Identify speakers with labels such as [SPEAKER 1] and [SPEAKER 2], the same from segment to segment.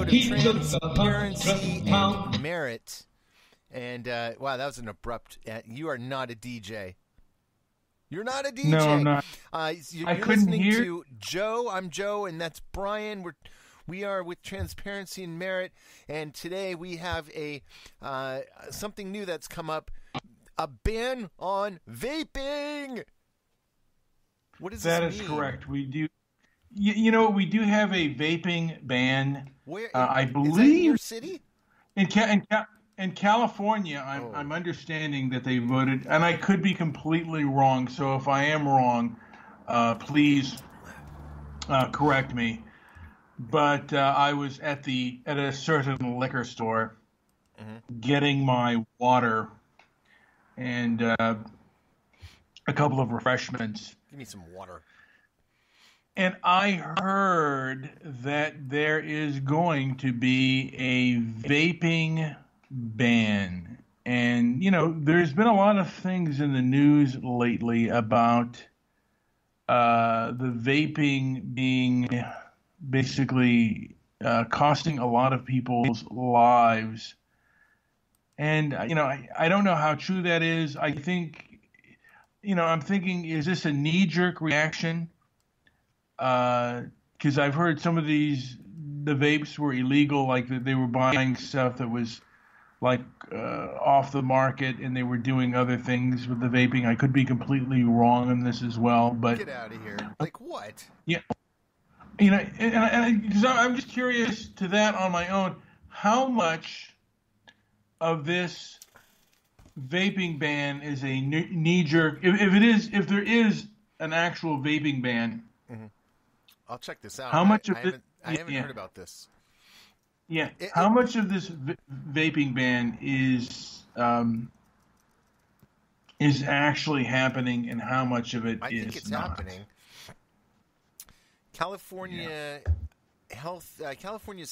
[SPEAKER 1] episode of Transparency and Merit. And, wow, that was an abrupt... you are not a DJ. You're not a DJ.
[SPEAKER 2] No, I'm not.
[SPEAKER 1] You're
[SPEAKER 2] I couldn't
[SPEAKER 1] listening
[SPEAKER 2] hear.
[SPEAKER 1] to Joe. I'm Joe, and that's Brian. We are with Transparency and Merit, and today we have a something new that's come up: a ban on vaping. What does
[SPEAKER 2] That
[SPEAKER 1] this
[SPEAKER 2] is
[SPEAKER 1] mean?
[SPEAKER 2] correct. We do. You know, we do have a vaping ban.
[SPEAKER 1] Where
[SPEAKER 2] I believe
[SPEAKER 1] is that in your city?
[SPEAKER 2] In California, I'm understanding that they voted, and I could be completely wrong. So if I am wrong, please correct me. But I was at a certain liquor store getting my water and a couple of refreshments.
[SPEAKER 1] Give me some water.
[SPEAKER 2] And I heard that there is going to be a vaping ban. And, you know, there's been a lot of things in the news lately about the vaping being basically costing a lot of people's lives. And, you know, I don't know how true that is. I think, you know, I'm thinking, is this a knee-jerk reaction? Because I've heard some of the vapes were illegal, like that they were buying stuff that was like off the market, and they were doing other things with the vaping. I could be completely wrong on this as well, but
[SPEAKER 1] Get out of here! Like what?
[SPEAKER 2] yeah, you know, and because I'm just curious to that on my own, how much of this vaping ban is a knee-jerk? If there is an actual vaping ban.
[SPEAKER 1] Mm-hmm. I'll check this out.
[SPEAKER 2] How much of
[SPEAKER 1] I haven't heard about this.
[SPEAKER 2] Yeah. How much of this vaping ban is actually happening, and how much of it is not?
[SPEAKER 1] I think it's happening. California's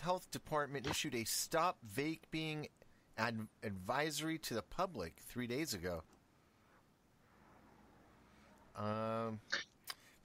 [SPEAKER 1] health department issued a stop vaping advisory to the public 3 days ago.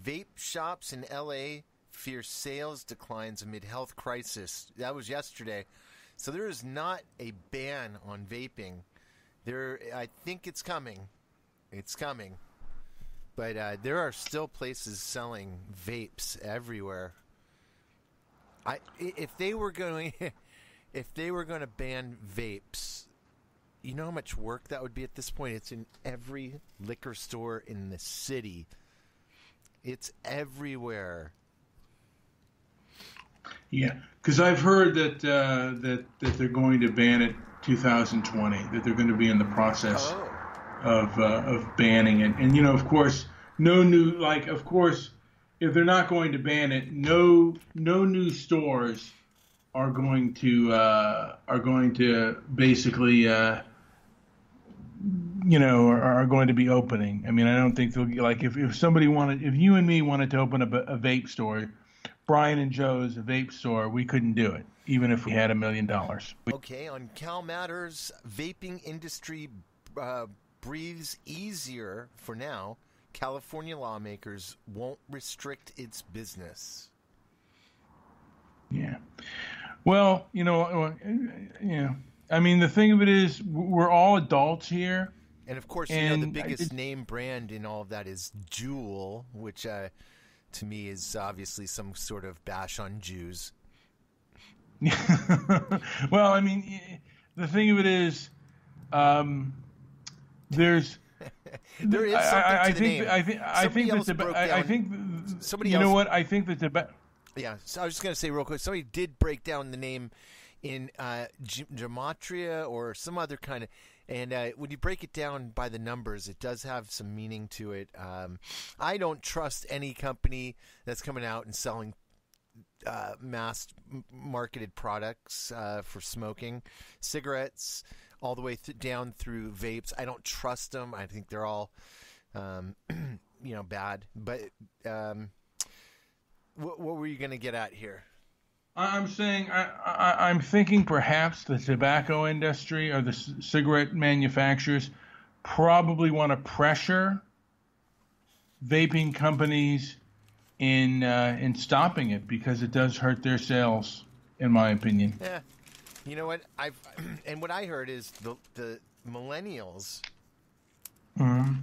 [SPEAKER 1] Vape shops in L.A. fear sales declines amid health crisis. That was yesterday. So there is not a ban on vaping. I think it's coming. It's coming. But there are still places selling vapes everywhere. If they were going to ban vapes, you know how much work that would be at this point? It's in every liquor store in the city. It's everywhere.
[SPEAKER 2] Yeah, because I've heard that they're going to ban it 2020. That they're going to be in the process of banning it. And you know, of course, if they're not going to ban it, no new stores are going to basically are going to be opening. I mean, I don't think they'll if you and me wanted to open up a vape store, Brian and Joe's vape store, we couldn't do it, even if we had $1 million.
[SPEAKER 1] Okay, on Cal Matters, vaping industry breathes easier for now. California lawmakers won't restrict its business.
[SPEAKER 2] Yeah. Well, I mean, the thing of it is, we're all adults here.
[SPEAKER 1] And, of course, the biggest name brand in all of that is Juul, which to me is obviously some sort of bash on Jews.
[SPEAKER 2] Well, I mean, the thing of it is, there's...
[SPEAKER 1] There is something to the name.
[SPEAKER 2] I think that
[SPEAKER 1] Yeah, so I was just going to say real quick, somebody did break down the name in gematria or some other kind of, and when you break it down by the numbers, it does have some meaning to it. I don't trust any company that's coming out and selling mass marketed products for smoking, cigarettes, all the way down through vapes. I don't trust them. I think they're all, bad. But what were you going to get at here?
[SPEAKER 2] I'm saying I'm thinking perhaps the tobacco industry or the cigarette manufacturers probably want to pressure vaping companies in stopping it because it does hurt their sales. in my opinion.
[SPEAKER 1] Yeah. You know what? And what I heard is the millennials,
[SPEAKER 2] Mm-hmm.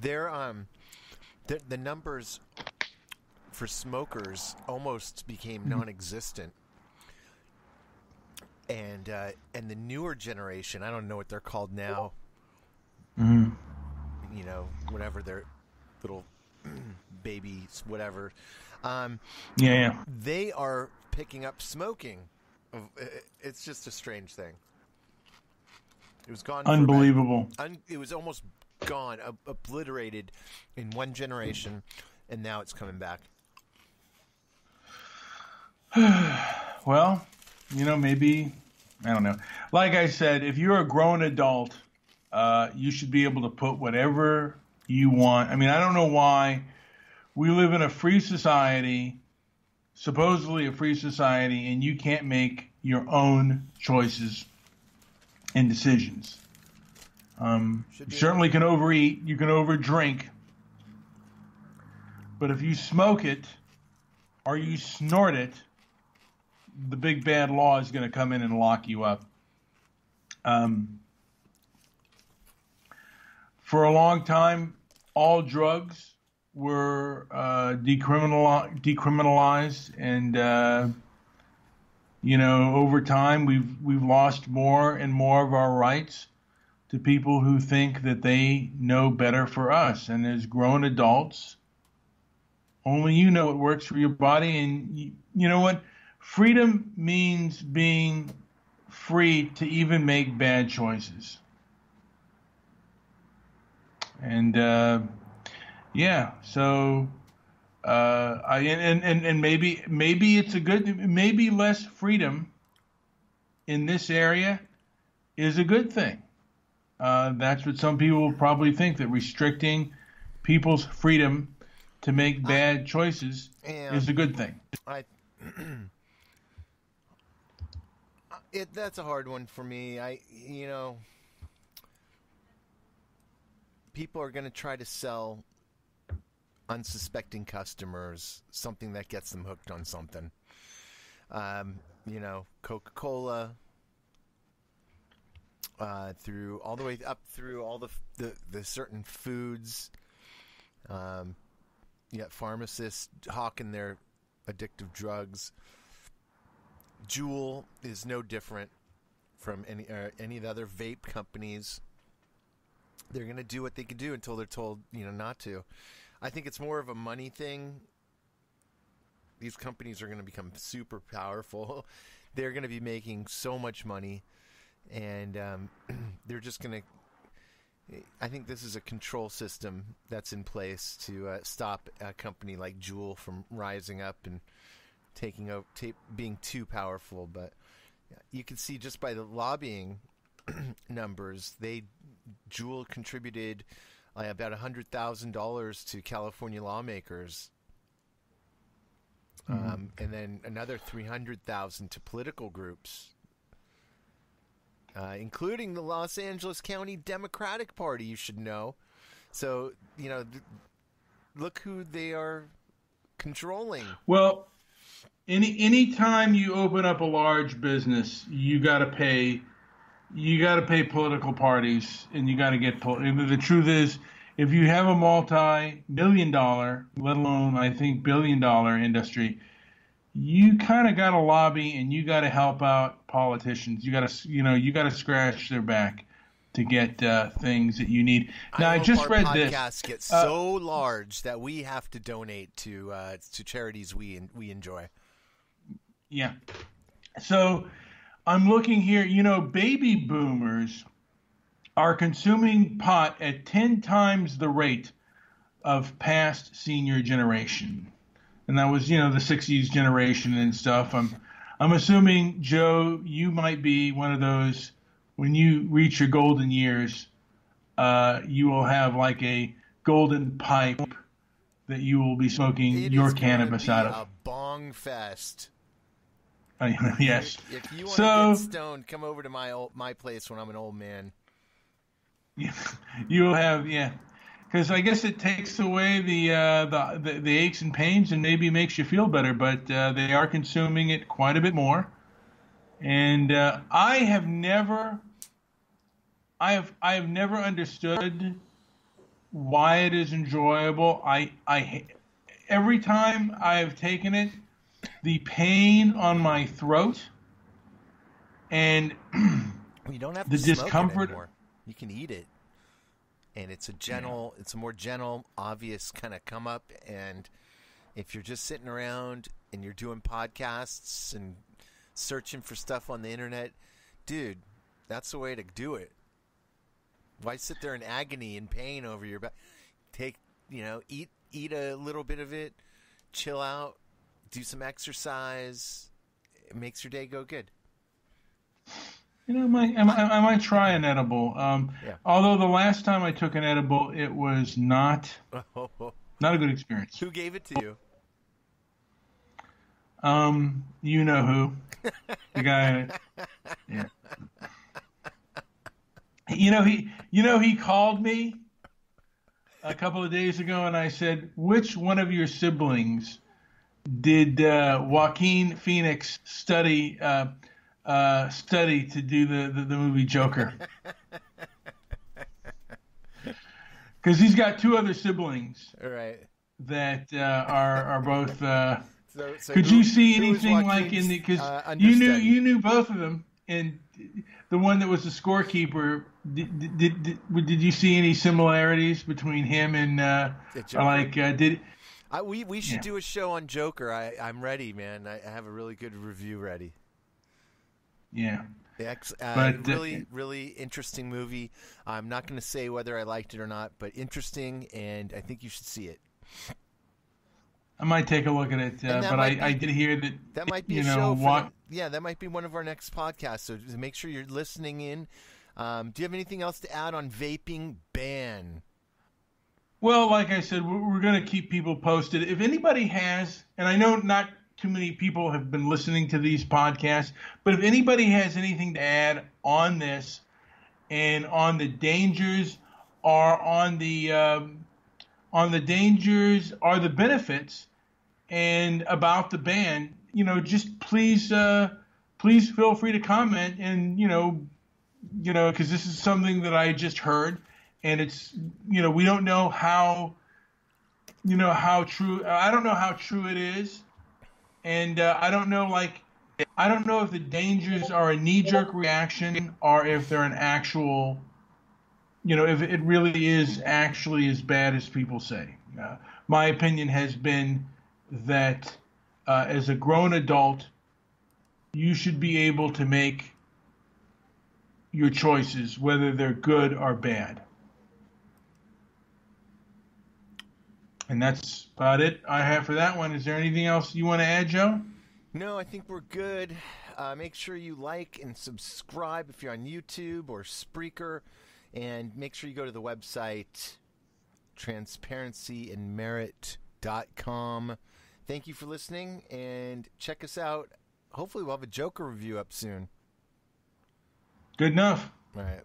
[SPEAKER 1] they're the numbers for smokers almost became non-existent. And the newer generation, I don't know what they're called now.
[SPEAKER 2] Mm-hmm.
[SPEAKER 1] You know, whatever their little babies, whatever.
[SPEAKER 2] Yeah.
[SPEAKER 1] They are picking up smoking. It's just a strange thing. It was gone.
[SPEAKER 2] Unbelievable.
[SPEAKER 1] It was almost gone, obliterated in one generation, and now it's coming back.
[SPEAKER 2] Well, maybe, I don't know. Like I said, if you're a grown adult, you should be able to put whatever you want. I mean, I don't know why we live in a free society, supposedly a free society, and you can't make your own choices and decisions. You certainly can overeat, you can overdrink, but if you smoke it or you snort it, the big bad law is going to come in and lock you up. For a long time, all drugs were decriminalized, and over time we've lost more and more of our rights to people who think that they know better for us. And as grown adults, only you know what works for your body. And you know what? Freedom means being free to even make bad choices. And so maybe it's maybe less freedom in this area is a good thing. That's what some people will probably think, that restricting people's freedom to make bad choices is a good thing.
[SPEAKER 1] That's a hard one for me. People are going to try to sell unsuspecting customers something that gets them hooked on something. Coca-Cola, through all the way up through all the certain foods. Pharmacists hawking their addictive drugs. Juul is no different from any of the other vape companies. They're going to do what they can do until they're told, not to. I think it's more of a money thing. These companies are going to become super powerful. They're going to be making so much money, and they're just going to. I think this is a control system that's in place to stop a company like Juul from rising up and taking out, being too powerful. But you can see just by the lobbying numbers, Juul contributed about $100,000 to California lawmakers, and then another $300,000 to political groups, including the Los Angeles County Democratic Party. You should know. So look who they are controlling.
[SPEAKER 2] Well, any time you open up a large business, you got to pay political parties, and you got to get the truth is, if you have a multi-million-dollar, let alone I think billion-dollar industry, you kind of got to lobby and you got to help out politicians. You got to scratch their back to get things that you need. Now I just read this.
[SPEAKER 1] Our podcasts get so large that we have to donate to charities we enjoy.
[SPEAKER 2] Yeah. So I'm looking here, baby boomers are consuming pot at 10 times the rate of past senior generation. And that was, the 60s generation and stuff. I'm assuming, Joe, you might be one of those, when you reach your golden years, you will have like a golden pipe that you will be smoking your cannabis out of.
[SPEAKER 1] A bong fest.
[SPEAKER 2] Yes.
[SPEAKER 1] If you want to get stoned, come over to my place when I'm an old man.
[SPEAKER 2] You'll have, because I guess it takes away the aches and pains and maybe makes you feel better. But they are consuming it quite a bit more, and I have never understood why it is enjoyable. Every time I've taken it, the pain on my throat and
[SPEAKER 1] You don't have
[SPEAKER 2] the
[SPEAKER 1] to smoke it
[SPEAKER 2] discomfort.
[SPEAKER 1] anymore. You can eat it, and it's a more gentle, obvious kind of come up. And if you're just sitting around and you're doing podcasts and searching for stuff on the internet, dude, that's the way to do it. Why sit there in agony and pain over your back? Eat a little bit of it, chill out, do some exercise. It makes your day go good.
[SPEAKER 2] I might try an edible.
[SPEAKER 1] Yeah.
[SPEAKER 2] Although the last time I took an edible, it was not a good experience.
[SPEAKER 1] Who gave it to you?
[SPEAKER 2] You know who? The guy. Yeah. He called me a couple of days ago, and I said, "Which one of your siblings did Joaquin Phoenix study to do the movie Joker?" Because he's got two other siblings,
[SPEAKER 1] Right,
[SPEAKER 2] that are both.
[SPEAKER 1] So
[SPEAKER 2] could you see anything like in the? Because you knew both of them, and the one that was the scorekeeper. Did you see any similarities between him and
[SPEAKER 1] we should do a show on Joker. I'm ready, man. I have a really good review ready.
[SPEAKER 2] Yeah.
[SPEAKER 1] Really, really interesting movie. I'm not going to say whether I liked it or not, but interesting, and I think you should see it.
[SPEAKER 2] I might take a look at it, but I did hear
[SPEAKER 1] that might be a show. That might be one of our next podcasts. So make sure you're listening in. Do you have anything else to add on Vaping Ban?
[SPEAKER 2] Well, like I said, we're going to keep people posted. If anybody has, and I know not too many people have been listening to these podcasts, but if anybody has anything to add on this and on the dangers or on the dangers or the benefits and about the ban, just please feel free to comment, and because this is something that I just heard, and it's we don't know how true. I don't know how true it is, and I don't know if the dangers are a knee-jerk reaction or if they're an actual, if it really is actually as bad as people say. My opinion has been that as a grown adult, you should be able to make your choices, whether they're good or bad. And that's about it I have for that one. Is there anything else you want to add, Joe?
[SPEAKER 1] No, I think we're good. Make sure you like and subscribe if you're on YouTube or Spreaker. And make sure you go to the website, transparencyandmerit.com. Thank you for listening, and check us out. Hopefully we'll have a Joker review up soon.
[SPEAKER 2] Good enough.
[SPEAKER 1] All right.